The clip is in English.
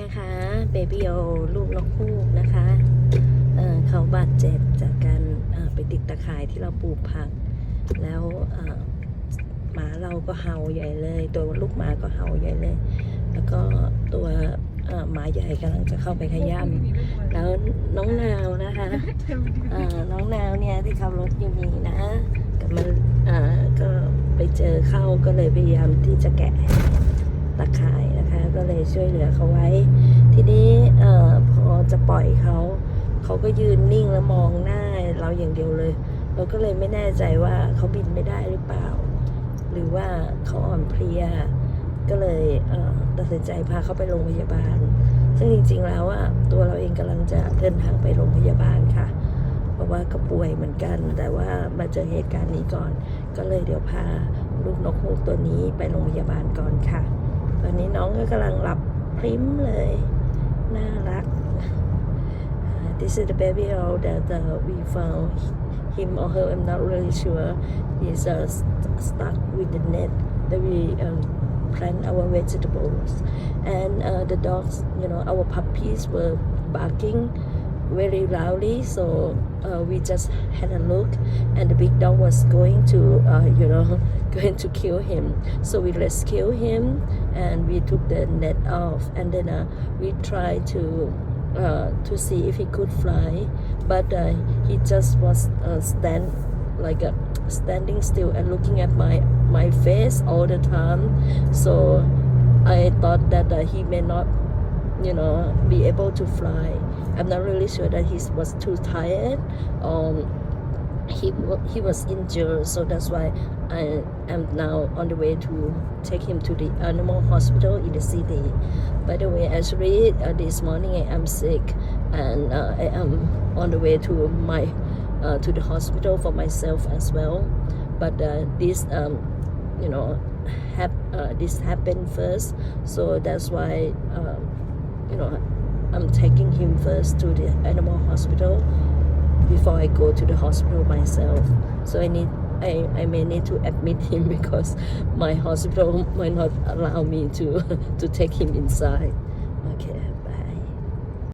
นะคะเบบี้โอลูกนกฮูกนะคะเขาบาดเจ็บจากการไปติดตะข่ายที่เราปลูกผักแล้วหมาเราก็เห่าใหญ่เลยตัวลูกหมาก็เห่าใหญ่เลยแล้วก็ตัวหมาใหญ่กำลังจะเข้าไปขย้ำแล้วน้องนาวนะคะน้องนาวเนี่ยที่ขับรถอยู่นี่นะกับมันก็ไปเจอเข้าก็เลยพยายามที่จะแกะตะข่ายนะคะก็เลยช่วยเหลือเขาไว้ทีนี้พอจะปล่อยเขาก็ยืนนิ่งแล้วมองหน้าเราอย่างเดียวเลยเราก็เลยไม่แน่ใจว่าเขาบินไม่ได้หรือเปล่าหรือว่าเขาอ่อนเพลียก็เลยตัดสินใจพาเขาไปโรงพยาบาลซึ่งจริงๆแล้วตัวเราเองกำลังจะเดินทางไปโรงพยาบาลค่ะเพราะว่าก็ป่วยเหมือนกันแต่ว่ามาเจอเหตุการณ์นี้ก่อนก็เลยเดี๋ยวพาลูกนกฮูกตัวนี้ไปโรงพยาบาลก่อนค่ะตอนนี้น้องก็กำลังหลับพริ้มเลยน่ารัก This is the baby owl that we found him or her I'm not really sure he's stuck with the net that we plant our vegetables and the dogs our puppies were barking very loudly so we just had a look and the big dog was going to going to kill him so we rescued him and we took the net off and then we tried to see if he could fly but he just was standing still and looking at my face all the time so I thought that he may not be able to fly I'm not really sure that he was too tired he was injured so that's why I am now on the way to take him to the animal hospital in the city by the way actually this morning I am sick and I am on the way to to the hospital for myself as well but this this happened first so that's why I'm taking him first to the animal hospital before I go to the hospital myself so I may need to admit him because my hospital might not allow me to take him inside okay